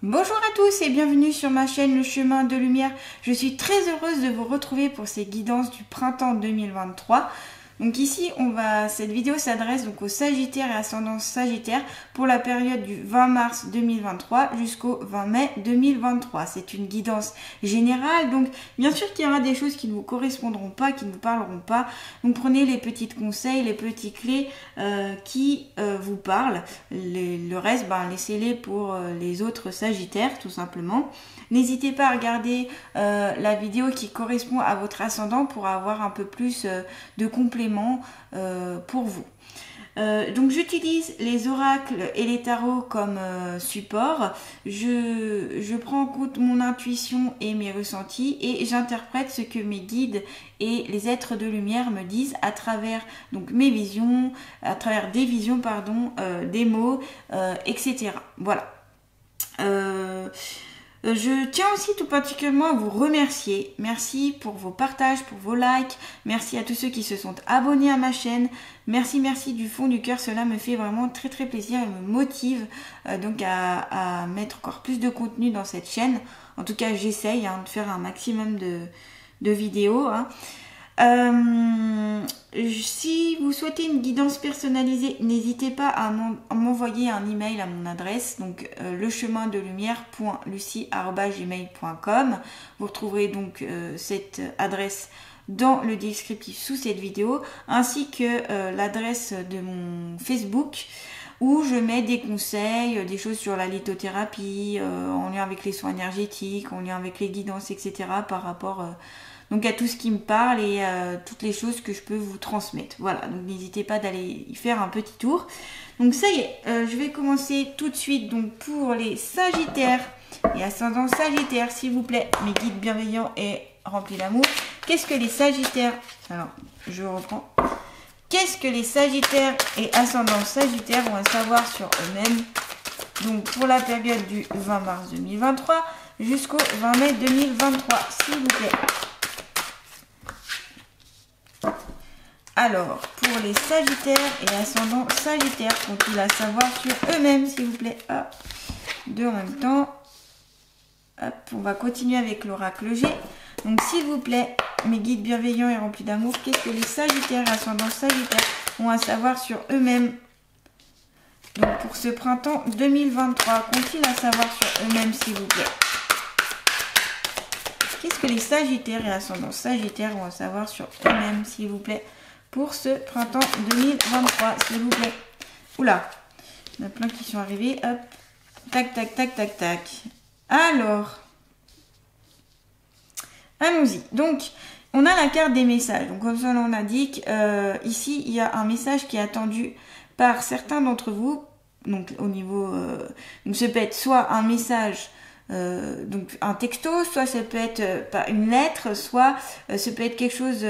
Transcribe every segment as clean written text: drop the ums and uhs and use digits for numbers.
Bonjour à tous et bienvenue sur ma chaîne Le Chemin de Lumière. Je suis très heureuse de vous retrouver pour ces guidances du printemps 2023. Donc ici, cette vidéo s'adresse donc aux Sagittaires et ascendants Sagittaires pour la période du 20 mars 2023 jusqu'au 20 mai 2023. C'est une guidance générale, donc bien sûr qu'il y aura des choses qui ne vous correspondront pas, qui ne vous parleront pas. Donc prenez les petits conseils, les petits clés qui vous parlent. Le reste, laissez-les pour les autres Sagittaires, tout simplement. N'hésitez pas à regarder la vidéo qui correspond à votre ascendant pour avoir un peu plus de compléments pour vous. Donc j'utilise les oracles et les tarots comme support. Je prends en compte mon intuition et mes ressentis et j'interprète ce que mes guides et les êtres de lumière me disent à travers donc mes visions, à travers des visions, des mots, etc. Voilà. Je tiens aussi tout particulièrement à vous remercier. Merci pour vos partages, pour vos likes. Merci à tous ceux qui se sont abonnés à ma chaîne. Merci du fond du cœur. Cela me fait vraiment très plaisir et me motive donc à mettre encore plus de contenu dans cette chaîne. En tout cas, j'essaye de faire un maximum de vidéos. Si vous souhaitez une guidance personnalisée, n'hésitez pas à m'envoyer un email à mon adresse, donc lechemindelumière.lucie@gmail.com. Vous retrouverez donc cette adresse dans le descriptif sous cette vidéo, ainsi que l'adresse de mon Facebook, où je mets des conseils, des choses sur la lithothérapie, en lien avec les soins énergétiques, en lien avec les guidances, etc. par rapport donc à tout ce qui me parle et toutes les choses que je peux vous transmettre. Voilà, donc n'hésitez pas d'aller y faire un petit tour. Donc ça y est, je vais commencer tout de suite donc pour les Sagittaires et ascendants Sagittaires, s'il vous plaît, mes guides bienveillants et remplis d'amour. Qu'est-ce que les Sagittaires? Alors, je reprends. Qu'est-ce que les Sagittaires et ascendants Sagittaires vont savoir sur eux-mêmes? Donc pour la période du 20 mars 2023 jusqu'au 20 mai 2023, s'il vous plaît. Alors, pour les Sagittaires et ascendants Sagittaires, qu'ont-ils à savoir sur eux-mêmes, s'il vous plaît? Hop, deux en même temps. Hop, on va continuer avec l'oracle G. Donc, s'il vous plaît, mes guides bienveillants et remplis d'amour, qu'est-ce que les Sagittaires et ascendants Sagittaires ont à savoir sur eux-mêmes? Donc, pour ce printemps 2023, qu'ont-ils à savoir sur eux-mêmes, s'il vous plaît? Qu'est-ce que les Sagittaires et ascendants Sagittaires ont à savoir sur eux-mêmes, s'il vous plaît, pour ce printemps 2023, s'il vous plaît? Oula, il y en a plein qui sont arrivés. Hop, tac. Alors, allons-y. Donc, on a la carte des messages. Donc, comme ça, on indique, ici, il y a un message qui est attendu par certains d'entre vous. Donc, au niveau, donc, ça peut être soit un message, donc un texto, soit ça peut être une lettre, soit ça peut être quelque chose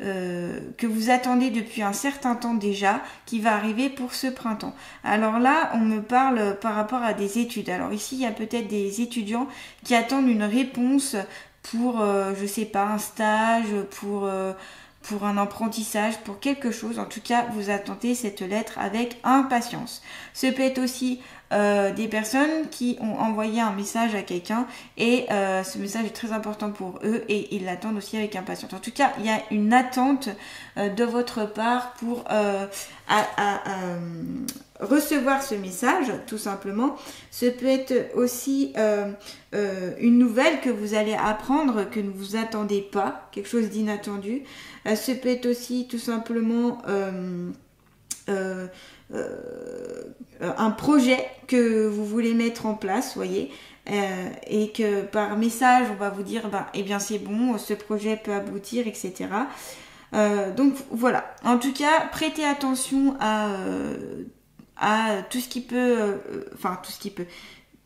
que vous attendez depuis un certain temps déjà, qui va arriver pour ce printemps. Alors là, on me parle par rapport à des études. Alors ici, il y a peut-être des étudiants qui attendent une réponse pour, je sais pas, un stage, pour un apprentissage, pour quelque chose. En tout cas, vous attendez cette lettre avec impatience. Ce peut être aussi des personnes qui ont envoyé un message à quelqu'un et ce message est très important pour eux et ils l'attendent aussi avec impatience. En tout cas, il y a une attente de votre part pour recevoir ce message, tout simplement. Ce peut être aussi une nouvelle que vous allez apprendre, que ne vous attendez pas, quelque chose d'inattendu. Ce peut être aussi tout simplement un projet que vous voulez mettre en place, voyez, et que par message on va vous dire eh bien c'est bon, ce projet peut aboutir, etc. Donc voilà, en tout cas prêtez attention à tout ce qui peut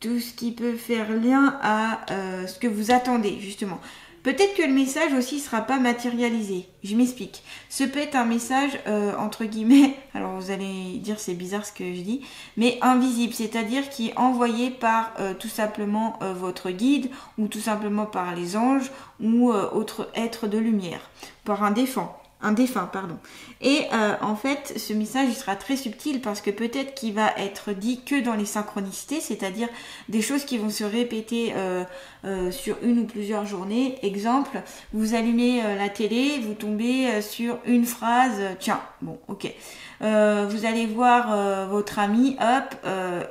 tout ce qui peut faire lien à ce que vous attendez, justement. Peut-être que le message aussi ne sera pas matérialisé. Je m'explique. Ce peut être un message, entre guillemets, alors vous allez dire c'est bizarre ce que je dis, mais invisible, c'est-à-dire qui est envoyé par tout simplement votre guide, ou tout simplement par les anges, ou autre être de lumière, par un défunt. un défunt, pardon. Et en fait, ce message il sera très subtil parce que peut-être qu'il va être dit que dans les synchronicités, c'est-à-dire des choses qui vont se répéter sur une ou plusieurs journées. Exemple, vous allumez la télé, vous tombez sur une phrase, tiens, bon, ok. Vous allez voir votre ami, hop,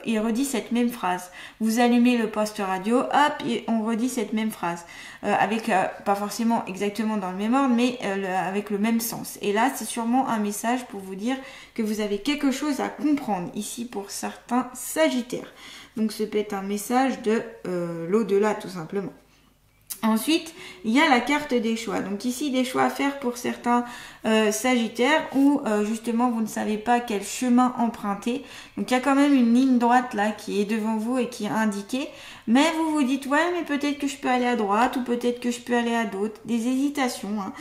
il redit cette même phrase. Vous allumez le poste radio, hop, et on redit cette même phrase. Avec, pas forcément exactement dans le même ordre, mais avec le même sens. Et là, c'est sûrement un message pour vous dire que vous avez quelque chose à comprendre, ici pour certains sagittaires. Donc, ce peut être un message de l'au-delà, tout simplement. Ensuite, il y a la carte des choix. Donc ici, des choix à faire pour certains sagittaires où justement vous ne savez pas quel chemin emprunter. Donc il y a quand même une ligne droite là qui est devant vous et qui est indiquée. Mais vous vous dites, ouais, mais peut-être que je peux aller à droite ou peut-être que je peux aller à d'autres. Des hésitations, hein.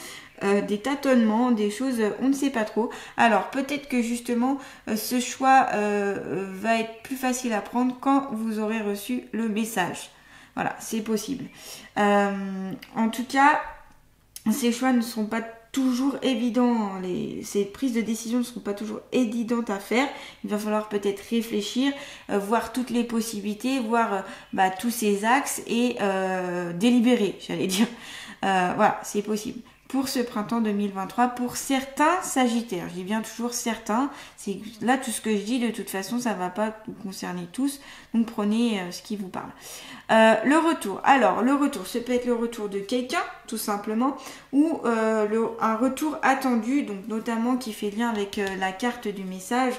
Des tâtonnements, des choses, on ne sait pas trop. Alors peut-être que justement ce choix va être plus facile à prendre quand vous aurez reçu le message. Voilà, c'est possible. En tout cas, ces choix ne sont pas toujours évidents. Ces prises de décision ne sont pas toujours évidentes à faire. Il va falloir peut-être réfléchir, voir toutes les possibilités, voir tous ces axes et délibérer, j'allais dire. Voilà, c'est possible. Pour ce printemps 2023, pour certains sagittaires, je dis bien toujours certains, c'est là tout ce que je dis, de toute façon ça ne va pas vous concerner tous, donc prenez ce qui vous parle. Le retour, alors le retour, ça peut être le retour de quelqu'un tout simplement, ou un retour attendu, donc notamment qui fait lien avec la carte du message,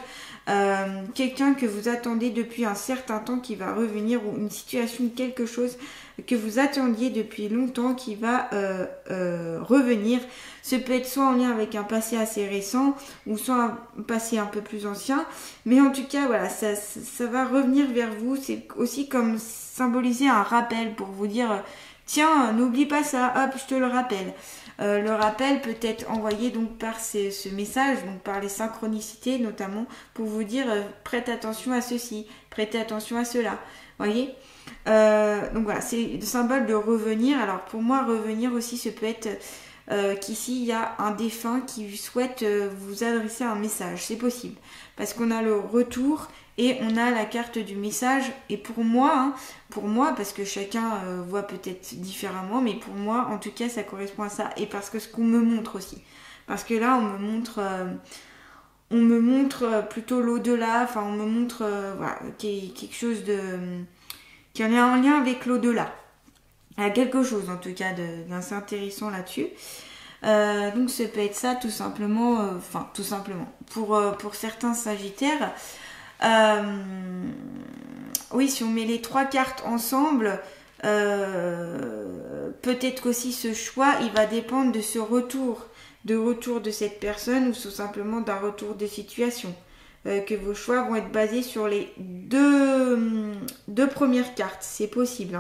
quelqu'un que vous attendez depuis un certain temps qui va revenir, ou une situation, quelque chose que vous attendiez depuis longtemps qui va revenir. Ce peut être soit en lien avec un passé assez récent ou soit un passé un peu plus ancien, mais en tout cas voilà, ça va revenir vers vous. C'est aussi comme symboliser un rappel pour vous dire tiens, n'oublie pas ça, hop, je te le rappelle. Le rappel peut être envoyé donc par ce message, donc par les synchronicités notamment, pour vous dire prête attention à ceci, prêtez attention à cela. Voyez, donc voilà, c'est le symbole de revenir. Alors pour moi, revenir aussi, ce peut être qu'ici il y a un défunt qui souhaite vous adresser un message. C'est possible parce qu'on a le retour et on a la carte du message. Et pour moi, parce que chacun voit peut-être différemment, mais pour moi, en tout cas, ça correspond à ça. Et parce que ce qu'on me montre aussi, parce que là, on me montre plutôt l'au-delà. Enfin, on me montre voilà, quelque chose qui en est en lien avec l'au-delà. Il y a quelque chose en tout cas d'assez intéressant là-dessus. Donc ça peut être ça tout simplement, tout simplement. Pour certains sagittaires, oui, si on met les trois cartes ensemble, peut-être qu'aussi ce choix, il va dépendre de ce retour de cette personne ou tout simplement d'un retour de situation. Que vos choix vont être basés sur les deux premières cartes, c'est possible.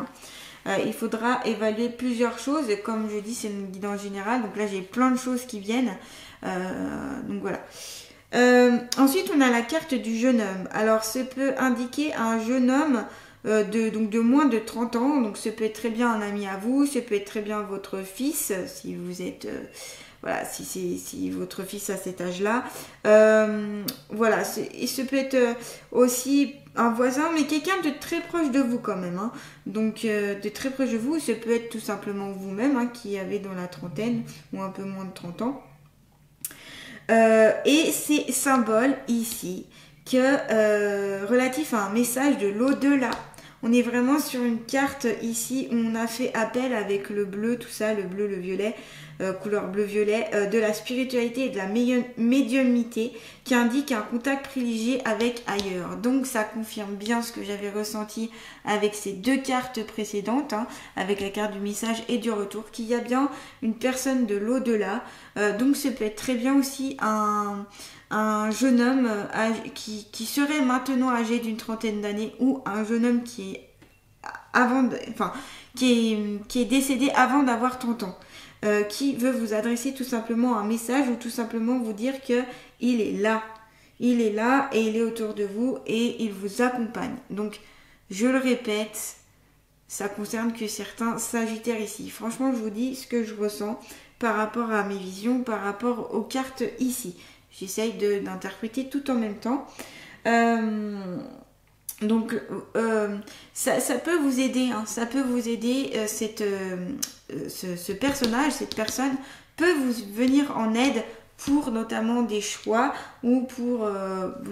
Il faudra évaluer plusieurs choses, et comme je dis, c'est une guidance générale, donc là j'ai plein de choses qui viennent, donc voilà. Ensuite, on a la carte du jeune homme. Alors, ça peut indiquer un jeune homme de moins de 30 ans, donc ça peut être très bien un ami à vous, ça peut être très bien votre fils, si vous êtes... Voilà, si votre fils a cet âge-là. Voilà, et ça peut être aussi un voisin, mais quelqu'un de très proche de vous quand même. Hein. Donc, de très proche de vous, ça peut être tout simplement vous-même, hein, qui avez dans la trentaine ou un peu moins de 30 ans. Et c'est symbole ici que relatif à un message de l'au-delà. On est vraiment sur une carte ici où on a fait appel avec le bleu, tout ça, le bleu, le violet, couleur bleu-violet, de la spiritualité et de la médiumnité qui indique un contact privilégié avec ailleurs. Donc ça confirme bien ce que j'avais ressenti avec ces deux cartes précédentes, hein, avec la carte du message et du retour, qu'il y a bien une personne de l'au-delà. Donc ça peut être très bien aussi un jeune homme qui serait maintenant âgé d'une trentaine d'années ou un jeune homme qui est décédé avant d'avoir 30 ans. Qui veut vous adresser tout simplement un message ou tout simplement vous dire que il est là et il est autour de vous et il vous accompagne. Donc je le répète, ça concerne que certains sagittaires ici. Franchement, je vous dis ce que je ressens par rapport à mes visions, par rapport aux cartes ici. J'essaye d'interpréter tout en même temps. Donc ça peut vous aider, hein, ça peut vous aider, ce personnage, cette personne peut vous venir en aide pour notamment des choix ou pour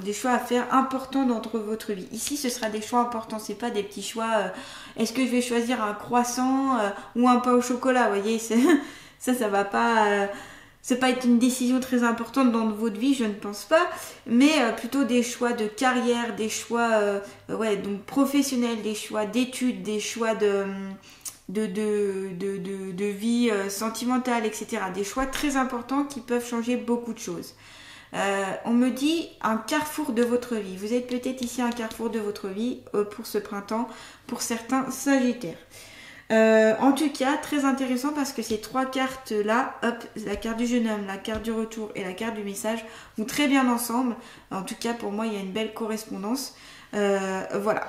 des choix à faire importants dans votre vie. Ici, ce sera des choix importants, c'est pas des petits choix. Est-ce que je vais choisir un croissant ou un pain au chocolat? Vous voyez, ça va pas. C'est pas être une décision très importante dans votre vie, je ne pense pas, mais plutôt des choix de carrière, des choix donc professionnels, des choix d'études, des choix de vie sentimentale, etc. Des choix très importants qui peuvent changer beaucoup de choses. On me dit un carrefour de votre vie. Vous êtes peut-être ici un carrefour de votre vie pour ce printemps, pour certains Sagittaires. En tout cas, très intéressant parce que ces trois cartes-là, la carte du jeune homme, la carte du retour et la carte du message vont très bien ensemble. En tout cas, pour moi, il y a une belle correspondance. Voilà.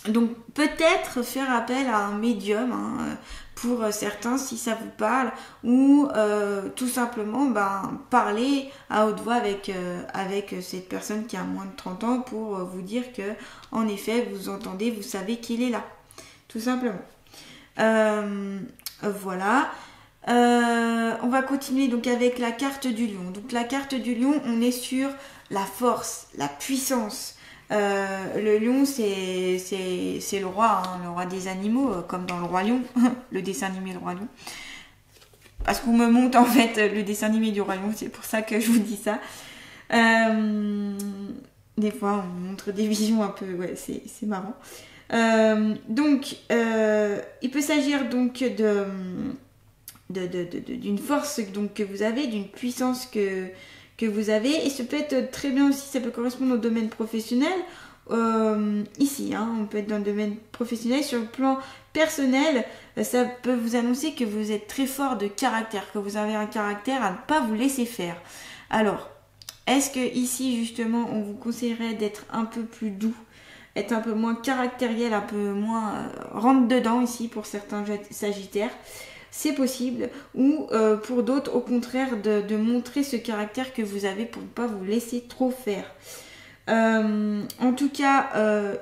Donc, peut-être faire appel à un médium pour certains, si ça vous parle, ou tout simplement parler à haute voix avec cette personne qui a moins de 30 ans pour vous dire que, en effet, vous entendez, vous savez qu'il est là. Tout simplement. Voilà. On va continuer donc avec la carte du lion. Donc la carte du lion, on est sur la force, la puissance. Le lion, c'est le roi, hein, le roi des animaux, comme dans le Roi Lion, le dessin animé Le Roi Lion. Parce qu'on me montre en fait le dessin animé du Roi Lion, c'est pour ça que je vous dis ça. Des fois, on montre des visions un peu, ouais, c'est marrant. Donc, il peut s'agir donc d'une force donc, que vous avez, d'une puissance que vous avez, et ça peut être très bien aussi, ça peut correspondre au domaine professionnel. Ici, on peut être dans le domaine professionnel. Sur le plan personnel, ça peut vous annoncer que vous êtes très fort de caractère, que vous avez un caractère à ne pas vous laisser faire. Alors, est-ce que ici justement on vous conseillerait d'être un peu plus doux, être un peu moins caractériel, un peu moins rentre dedans ici pour certains Sagittaires? C'est possible, ou pour d'autres au contraire de montrer ce caractère que vous avez pour ne pas vous laisser trop faire. En tout cas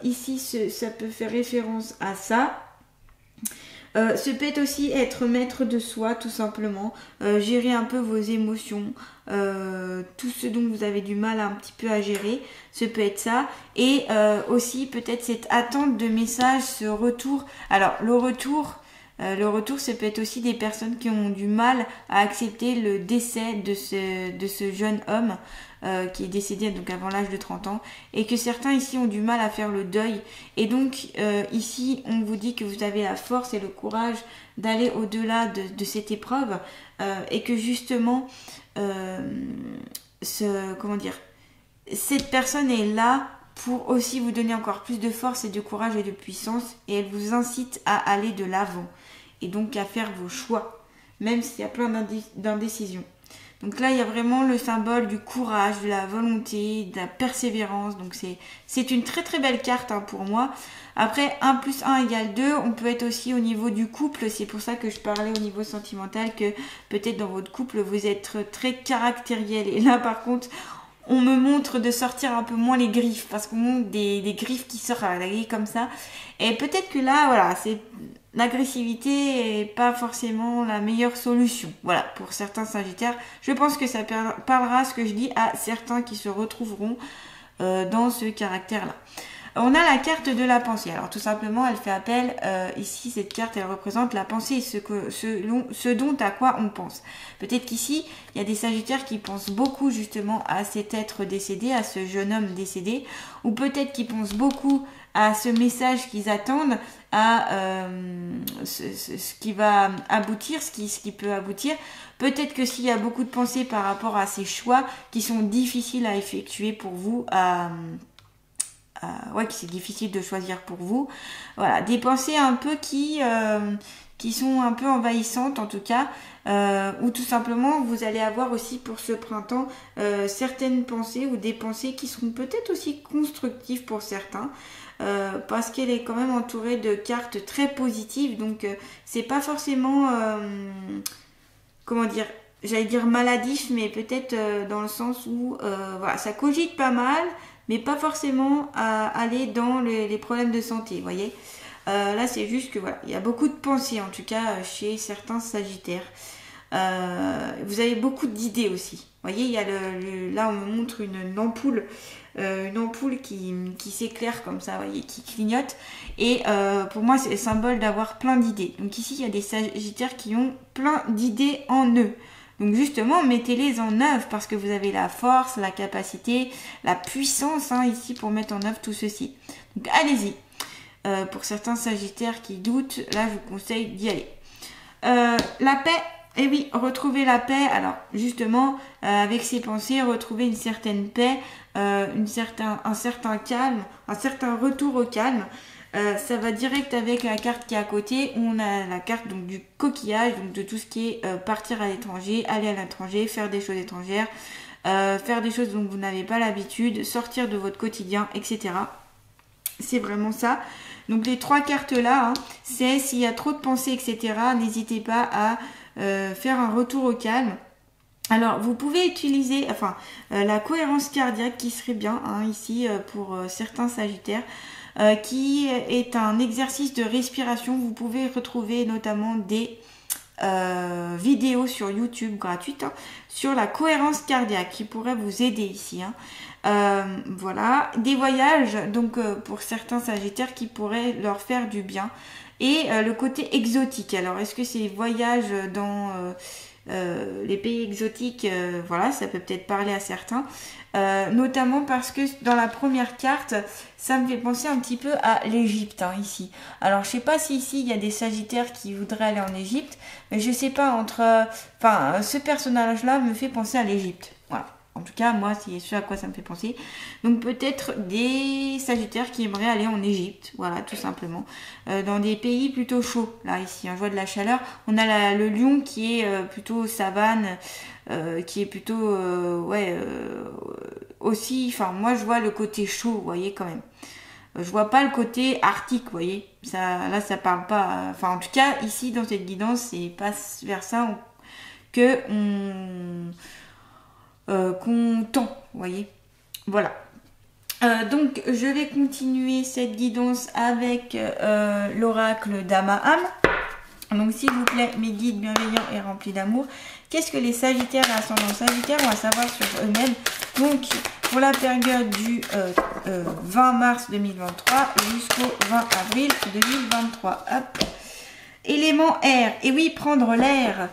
ici ça peut faire référence à ça. Ce peut être aussi être maître de soi tout simplement, gérer un peu vos émotions, tout ce dont vous avez du mal un petit peu à gérer, ce peut être ça, et aussi peut-être cette attente de messages, ce retour. Alors le retour, ça peut être aussi des personnes qui ont du mal à accepter le décès de ce jeune homme qui est décédé donc avant l'âge de 30 ans, et que certains ici ont du mal à faire le deuil. Et donc ici on vous dit que vous avez la force et le courage d'aller au-delà de cette épreuve, et que justement cette personne est là pour aussi vous donner encore plus de force et de courage et de puissance, et elle vous incite à aller de l'avant et donc à faire vos choix, même s'il y a plein d'indécisions. Donc là, il y a vraiment le symbole du courage, de la volonté, de la persévérance. Donc c'est une très très belle carte pour moi. Après, 1 + 1 = 2, on peut être aussi au niveau du couple. C'est pour ça que je parlais au niveau sentimental, que peut-être dans votre couple, vous êtes très caractériel. Et là, par contre, on me montre de sortir un peu moins les griffes, parce qu'on montre des griffes qui sortent à la grille comme ça. Et peut-être que là, voilà, l'agressivité n'est pas forcément la meilleure solution. Voilà, pour certains Sagittaires, je pense que ça parlera, ce que je dis, à certains qui se retrouveront dans ce caractère-là. On a la carte de la pensée. Alors tout simplement, elle fait appel, ici cette carte elle représente la pensée, ce dont à quoi on pense. Peut-être qu'ici, il y a des Sagittaires qui pensent beaucoup justement à cet être décédé, à ce jeune homme décédé, ou peut-être qu'ils pensent beaucoup à ce message qu'ils attendent, à ce qui va aboutir, ce qui peut aboutir. Peut-être que s'il y a beaucoup de pensées par rapport à ces choix qui sont difficiles à effectuer pour vous, que c'est difficile de choisir pour vous. Voilà, des pensées un peu qui sont un peu envahissantes en tout cas, ou tout simplement vous allez avoir aussi pour ce printemps certaines pensées ou des pensées qui seront peut-être aussi constructives pour certains, parce qu'elle est quand même entourée de cartes très positives, donc c'est pas forcément comment dire, j'allais dire maladif, mais peut-être dans le sens où voilà, ça cogite pas mal, mais pas forcément à aller dans les problèmes de santé, vous voyez. Là, c'est juste que voilà, il y a beaucoup de pensées, en tout cas chez certains Sagittaires. Vous avez beaucoup d'idées aussi. Vous voyez, il y a là, on me montre une ampoule qui s'éclaire comme ça, vous voyez, qui clignote. Et pour moi, c'est le symbole d'avoir plein d'idées. Donc ici, il y a des Sagittaires qui ont plein d'idées en eux. Donc justement, mettez-les en œuvre parce que vous avez la force, la capacité, la puissance ici pour mettre en œuvre tout ceci. Donc allez-y. Pour certains Sagittaires qui doutent, là je vous conseille d'y aller. La paix, et oui, retrouver la paix. Alors justement, avec ces pensées, retrouver une certaine paix, un certain calme, un certain retour au calme. Ça va direct avec la carte qui est à côté, où on a la carte donc du coquillage, donc de tout ce qui est partir à l'étranger, aller à l'étranger, faire des choses étrangères, faire des choses dont vous n'avez pas l'habitude, sortir de votre quotidien, etc. C'est vraiment ça. Donc les trois cartes là, c'est s'il y a trop de pensées, etc. N'hésitez pas à faire un retour au calme. Alors vous pouvez utiliser la cohérence cardiaque qui serait bien ici pour certains Sagittaires. Qui est un exercice de respiration. Vous pouvez retrouver notamment des vidéos sur YouTube gratuites sur la cohérence cardiaque qui pourrait vous aider ici. Voilà, des voyages donc pour certains Sagittaires qui pourraient leur faire du bien. Et le côté exotique. Alors est-ce que ces voyages dans les pays exotiques, voilà, ça peut peut-être parler à certains. Notamment parce que dans la première carte, ça me fait penser un petit peu à l'Égypte ici. Alors je sais pas si ici il y a des Sagittaires qui voudraient aller en Égypte, mais je sais pas ce personnage-là me fait penser à l'Égypte. Voilà. En tout cas, moi, c'est ce à quoi ça me fait penser. Donc peut-être des Sagittaires qui aimeraient aller en Égypte, voilà, tout simplement. Dans des pays plutôt chauds, là, ici, je vois de la chaleur. On a le lion qui est plutôt savane, qui est plutôt, aussi, moi, je vois le côté chaud, vous voyez, quand même. Je vois pas le côté arctique, vous voyez. Là, ça parle pas, en tout cas, ici, dans cette guidance, c'est pas vers ça qu'on tend, vous voyez. Voilà. Donc, je vais continuer cette guidance avec l'oracle d'Amaham. Donc, s'il vous plaît, mes guides bienveillants et remplis d'amour, qu'est-ce que les Sagittaires et ascendants Sagittaires vont savoir sur eux-mêmes? Donc, pour la période du 20 mars 2023 jusqu'au 20 avril 2023. Hop. Élément air, et oui, prendre l'air.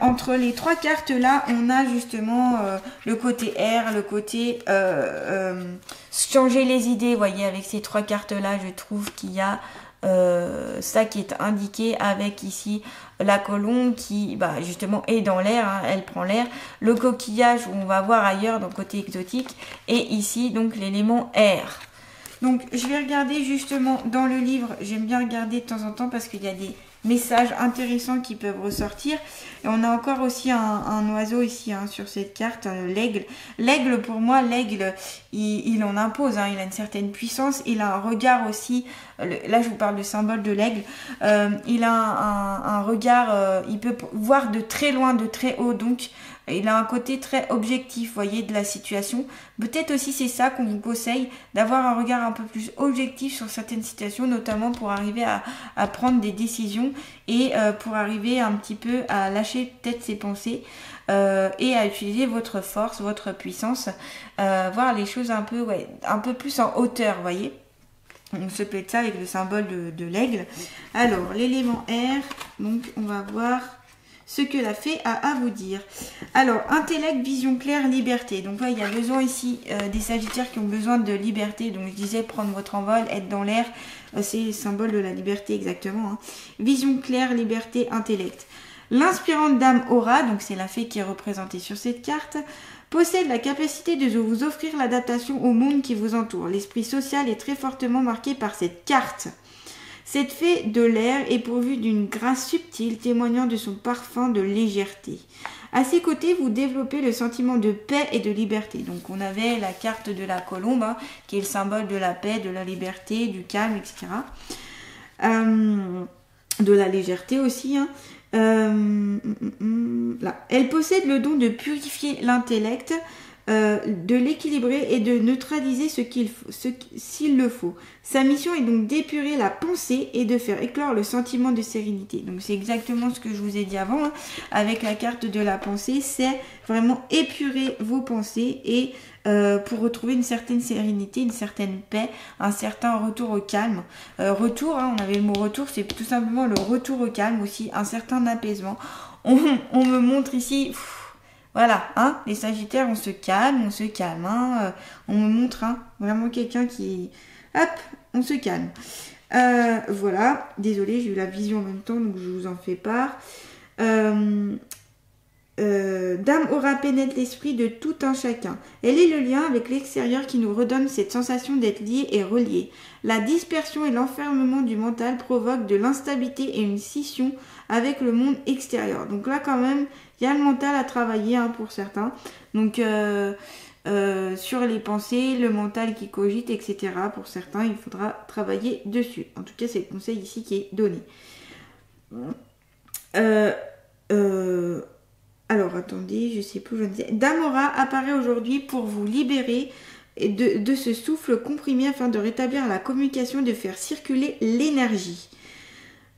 Entre les trois cartes là, on a justement le côté air, le côté changer les idées. Vous voyez, avec ces trois cartes là, je trouve qu'il y a ça qui est indiqué avec ici la colombe qui justement est dans l'air, elle prend l'air, le coquillage où on va voir ailleurs dans le côté exotique, et ici donc l'élément air. Donc, je vais regarder justement dans le livre. J'aime bien regarder de temps en temps parce qu'il y a des messages intéressants qui peuvent ressortir. Et on a encore aussi un oiseau ici sur cette carte, l'aigle. L'aigle, pour moi, l'aigle, il en impose. Il a une certaine puissance. Il a un regard aussi. Là, je vous parle du symbole de l'aigle. Il a un regard, il peut voir de très loin, de très haut. Donc, il a un côté très objectif, vous voyez, de la situation. Peut-être aussi c'est ça qu'on vous conseille, d'avoir un regard un peu plus objectif sur certaines situations, notamment pour arriver à prendre des décisions et pour arriver un petit peu à lâcher peut-être ses pensées et à utiliser votre force, votre puissance, voir les choses un peu plus en hauteur, vous voyez. On se plaît de ça avec le symbole de l'aigle. Alors, l'élément air, donc on va voir ce que la fée a à vous dire. Alors, intellect, vision claire, liberté. Donc là, il y a besoin ici des Sagittaires qui ont besoin de liberté. Donc je disais, prendre votre envol, être dans l'air, c'est le symbole de la liberté exactement. Vision claire, liberté, intellect. L'inspirante dame Aura, donc c'est la fée qui est représentée sur cette carte, possède la capacité de vous offrir l'adaptation au monde qui vous entoure. L'esprit social est très fortement marqué par cette carte. Cette fée de l'air est pourvue d'une grâce subtile témoignant de son parfum de légèreté. À ses côtés, vous développez le sentiment de paix et de liberté. Donc on avait la carte de la colombe, qui est le symbole de la paix, de la liberté, du calme, etc. de la légèreté aussi, hein. Là. Elle possède le don de purifier l'intellect, de l'équilibrer et de neutraliser s'il le faut. Sa mission est donc d'épurer la pensée et de faire éclore le sentiment de sérénité. Donc c'est exactement ce que je vous ai dit avant, hein. Avec la carte de la pensée, c'est vraiment épurer vos pensées et pour retrouver une certaine sérénité, une certaine paix, un certain retour au calme. Retour, hein, on avait le mot retour, c'est tout simplement le retour au calme aussi, un certain apaisement. On me montre ici... Voilà, hein, les Sagittaires, on se calme, hein, on me montre, hein, vraiment quelqu'un qui... Hop, on se calme. Voilà, désolée, j'ai eu la vision en même temps, donc je vous en fais part. Dame aura pénètre l'esprit de tout un chacun. Elle est le lien avec l'extérieur qui nous redonne cette sensation d'être lié et relié. La dispersion et l'enfermement du mental provoquent de l'instabilité et une scission avec le monde extérieur. Donc là quand même, il y a le mental à travailler, hein, pour certains. Donc sur les pensées, le mental qui cogite, etc. Pour certains, il faudra travailler dessus. En tout cas, c'est le conseil ici qui est donné. Alors, attendez, je sais plus où je disais. Damora apparaît aujourd'hui pour vous libérer de ce souffle comprimé afin de rétablir la communication, de faire circuler l'énergie.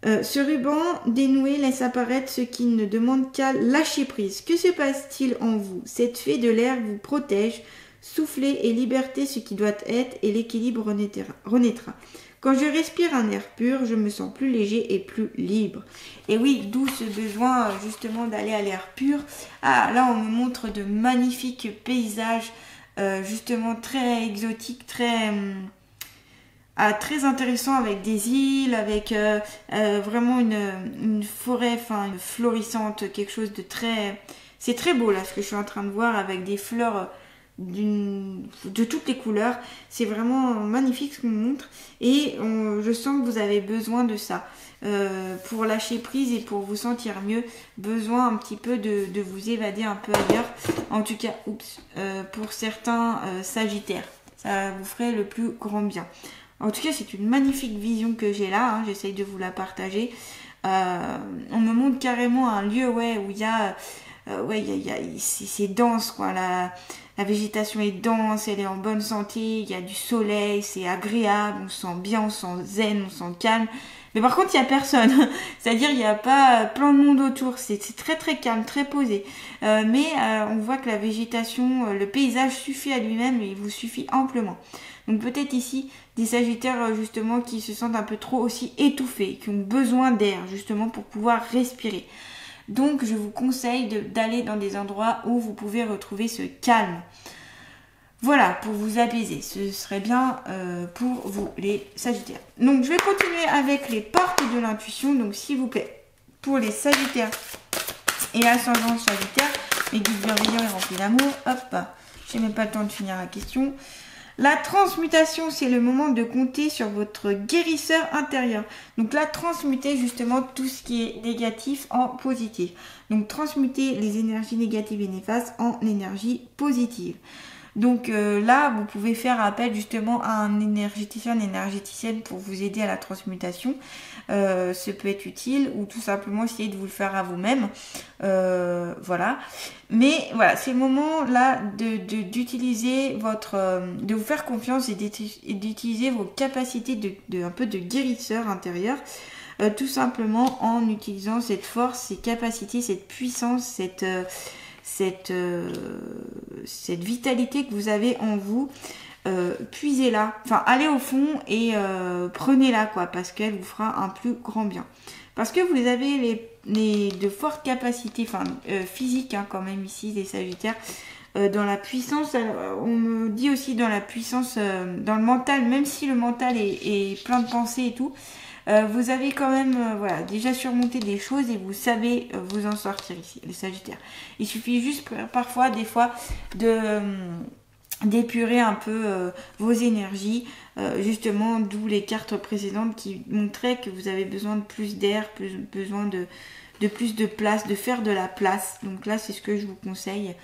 Ce ruban dénoué laisse apparaître ce qui ne demande qu'à lâcher prise. Que se passe-t-il en vous? Cette fée de l'air vous protège. Soufflez et liberté ce qui doit être et l'équilibre renaîtra. Quand je respire un air pur, je me sens plus léger et plus libre. Et oui, d'où ce besoin justement d'aller à l'air pur. Ah, là, on me montre de magnifiques paysages, justement très exotiques, très intéressants, avec des îles, avec vraiment une forêt, enfin florissante, quelque chose de très... C'est très beau là, ce que je suis en train de voir, avec des fleurs... de toutes les couleurs. C'est vraiment magnifique ce qu'on me montre et je sens que vous avez besoin de ça pour lâcher prise et pour vous sentir mieux, besoin un petit peu de vous évader un peu ailleurs, en tout cas pour certains Sagittaires, ça vous ferait le plus grand bien. En tout cas, c'est une magnifique vision que j'ai là, hein, j'essaye de vous la partager. On me montre carrément un lieu, ouais, où il y a c'est dense, quoi. La végétation est dense, elle est en bonne santé, il y a du soleil, c'est agréable, on se sent bien, on se sent zen, on se sent calme. Mais par contre, il n'y a personne. C'est-à-dire, il n'y a pas plein de monde autour. C'est très très calme, très posé. Mais on voit que la végétation, le paysage suffit à lui-même et il vous suffit amplement. Donc peut-être ici, des Sagittaires justement qui se sentent un peu trop aussi étouffés, qui ont besoin d'air justement pour pouvoir respirer. Donc je vous conseille d'aller dans des endroits où vous pouvez retrouver ce calme. Voilà, pour vous apaiser. Ce serait bien pour vous, les Sagittaires. Donc je vais continuer avec les portes de l'intuition. Donc s'il vous plaît, pour les Sagittaires et ascendant Sagittaire, mes guides bienveillants et remplis d'amour. Hop, j'ai même pas le temps de finir la question. La transmutation, c'est le moment de compter sur votre guérisseur intérieur. Donc là, transmuter justement tout ce qui est négatif en positif. Donc transmuter les énergies négatives et néfastes en énergie positive. Donc là, vous pouvez faire appel justement à un énergéticien, une énergéticienne pour vous aider à la transmutation. Ce peut être utile ou tout simplement essayer de vous le faire à vous-même. Voilà. Mais voilà, c'est le moment là d'utiliser de vous faire confiance et d'utiliser vos capacités un peu de guérisseur intérieur. Tout simplement en utilisant cette force, ces capacités, cette puissance, cette vitalité que vous avez en vous, puisez-la, enfin allez au fond et prenez-la, quoi, parce qu'elle vous fera un plus grand bien. Parce que vous avez de fortes capacités, enfin physiques, hein, quand même ici, les Sagittaires, dans la puissance. On me dit aussi dans la puissance, dans le mental, même si le mental est plein de pensées et tout, vous avez quand même voilà, déjà surmonté des choses et vous savez vous en sortir ici, les Sagittaires. Il suffit juste parfois, des fois, d'épurer un peu vos énergies, justement, d'où les cartes précédentes qui montraient que vous avez besoin de plus d'air, besoin de plus de place, de faire de la place. Donc là, c'est ce que je vous conseille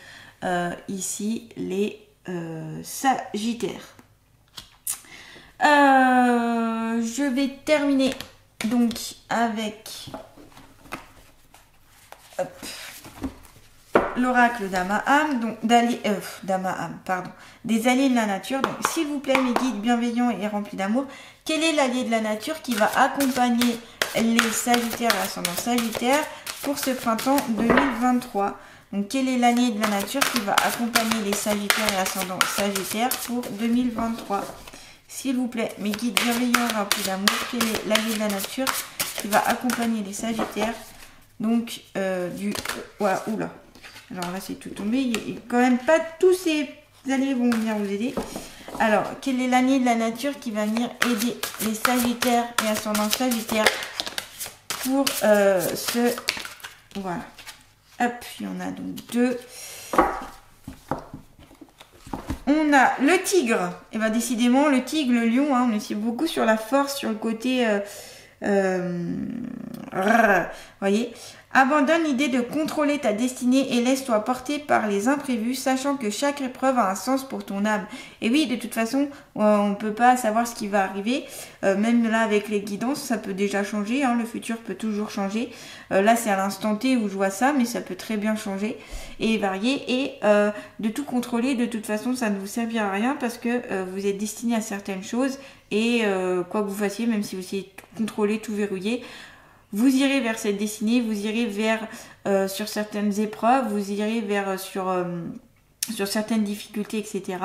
ici, les Sagittaires. Je vais terminer donc avec l'oracle d'Amaham, donc pardon, des alliés de la nature. Donc s'il vous plaît mes guides bienveillants et remplis d'amour, quel est l'allié de la nature qui va accompagner les Sagittaires et ascendant Sagittaire pour ce printemps 2023? Donc quel est l'allié de la nature qui va accompagner les Sagittaires et ascendant Sagittaire pour 2023? S'il vous plaît, mes guides bienveillants et remplis d'amour, quel est l'allié de la nature qui va accompagner les Sagittaires? Donc voilà, oula. Alors là c'est tout tombé, il quand même pas tous ces alliés vont venir vous aider. Alors, quel est l'allié de la nature qui va venir aider les Sagittaires et ascendant Sagittaire pour voilà. Hop, il y en a donc deux. On a le tigre. Et bien décidément, le tigre, le lion, hein, on est aussi beaucoup sur la force, sur le côté... voyez, abandonne l'idée de contrôler ta destinée et laisse-toi porter par les imprévus, sachant que chaque épreuve a un sens pour ton âme. Et oui, de toute façon, on ne peut pas savoir ce qui va arriver. Même là, avec les guidances, ça peut déjà changer. Hein, le futur peut toujours changer. Là, c'est à l'instant T où je vois ça, mais ça peut très bien changer et varier. Et de tout contrôler, de toute façon, ça ne vous servira à rien parce que vous êtes destiné à certaines choses. Et quoi que vous fassiez, même si vous essayez de contrôler, tout verrouiller, vous irez vers cette destinée, vous irez vers sur certaines épreuves, vous irez vers sur certaines difficultés, etc.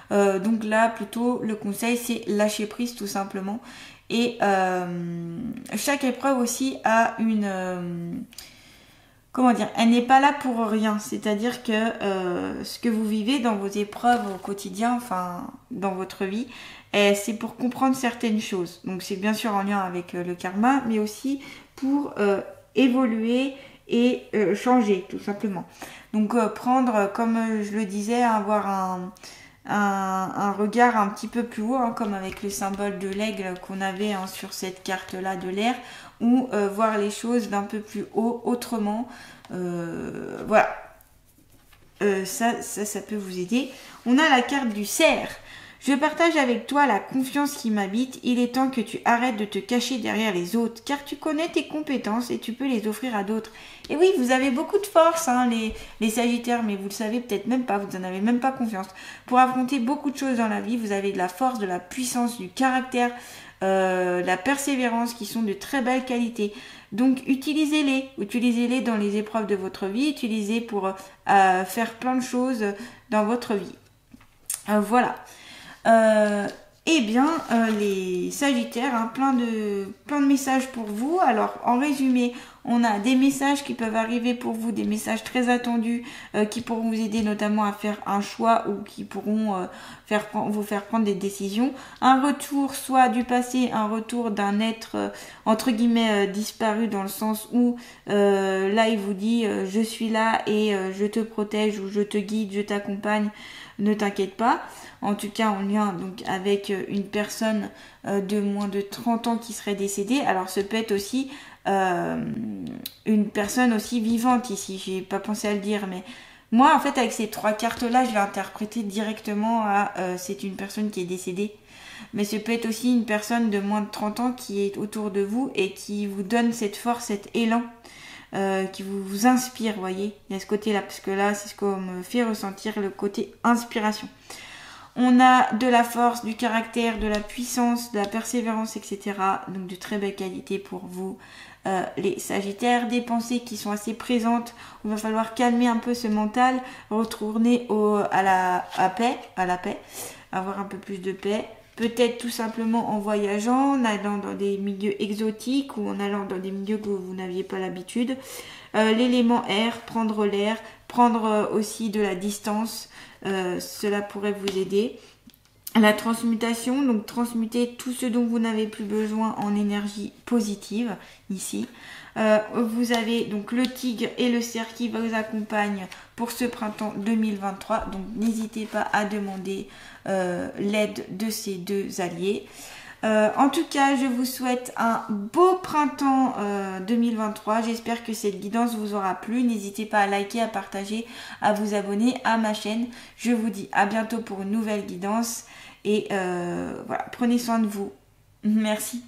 Donc là, plutôt, le conseil, c'est lâcher prise tout simplement. Et chaque épreuve aussi a une... comment dire, elle n'est pas là pour rien. C'est-à-dire que ce que vous vivez dans vos épreuves au quotidien, enfin, dans votre vie, c'est pour comprendre certaines choses. Donc c'est bien sûr en lien avec le karma, mais aussi pour évoluer et changer, tout simplement. Donc prendre, comme je le disais, avoir un regard un petit peu plus haut, hein, comme avec le symbole de l'aigle qu'on avait hein, sur cette carte-là de l'air, ou voir les choses d'un peu plus haut, autrement. Voilà. Ça peut vous aider. On a la carte du cerf. Je partage avec toi la confiance qui m'habite. Il est temps que tu arrêtes de te cacher derrière les autres, car tu connais tes compétences et tu peux les offrir à d'autres. Et oui, vous avez beaucoup de force, hein, les Sagittaires, mais vous le savez peut-être même pas, vous n'en avez même pas confiance. Pour affronter beaucoup de choses dans la vie, vous avez de la force, de la puissance, du caractère, la persévérance, qui sont de très belles qualités. Donc utilisez-les dans les épreuves de votre vie, utilisez pour faire plein de choses dans votre vie. Voilà. Eh bien, les Sagittaires, hein, plein de messages pour vous. Alors, en résumé, on a des messages qui peuvent arriver pour vous, des messages très attendus qui pourront vous aider notamment à faire un choix ou qui pourront vous faire prendre des décisions. Un retour soit du passé, un retour d'un être entre guillemets disparu, dans le sens où là, il vous dit je suis là et je te protège ou je te guide, je t'accompagne. Ne t'inquiète pas, en tout cas en lien donc avec une personne de moins de 30 ans qui serait décédée. Alors ce peut être aussi une personne aussi vivante ici, j'ai pas pensé à le dire, mais moi en fait avec ces trois cartes là je l'ai interprété directement à c'est une personne qui est décédée. Mais ce peut être aussi une personne de moins de 30 ans qui est autour de vous et qui vous donne cette force, cet élan. Qui vous inspire, voyez, il y a ce côté là, parce que là c'est ce qu'on me fait ressentir, le côté inspiration. On a de la force, du caractère, de la puissance, de la persévérance, etc. Donc de très belles qualités pour vous les Sagittaires, des pensées qui sont assez présentes. Il va falloir calmer un peu ce mental, retourner à la paix, avoir un peu plus de paix. Peut-être tout simplement en voyageant, en allant dans des milieux exotiques ou en allant dans des milieux que vous n'aviez pas l'habitude. L'élément air, prendre l'air, prendre aussi de la distance, cela pourrait vous aider. La transmutation, donc transmuter tout ce dont vous n'avez plus besoin en énergie positive, ici. Vous avez donc le tigre et le cerf qui vous accompagnent pour ce printemps 2023. Donc n'hésitez pas à demander l'aide de ces deux alliés. En tout cas, je vous souhaite un beau printemps 2023. J'espère que cette guidance vous aura plu. N'hésitez pas à liker, à partager, à vous abonner à ma chaîne. Je vous dis à bientôt pour une nouvelle guidance. Et voilà, prenez soin de vous. Merci.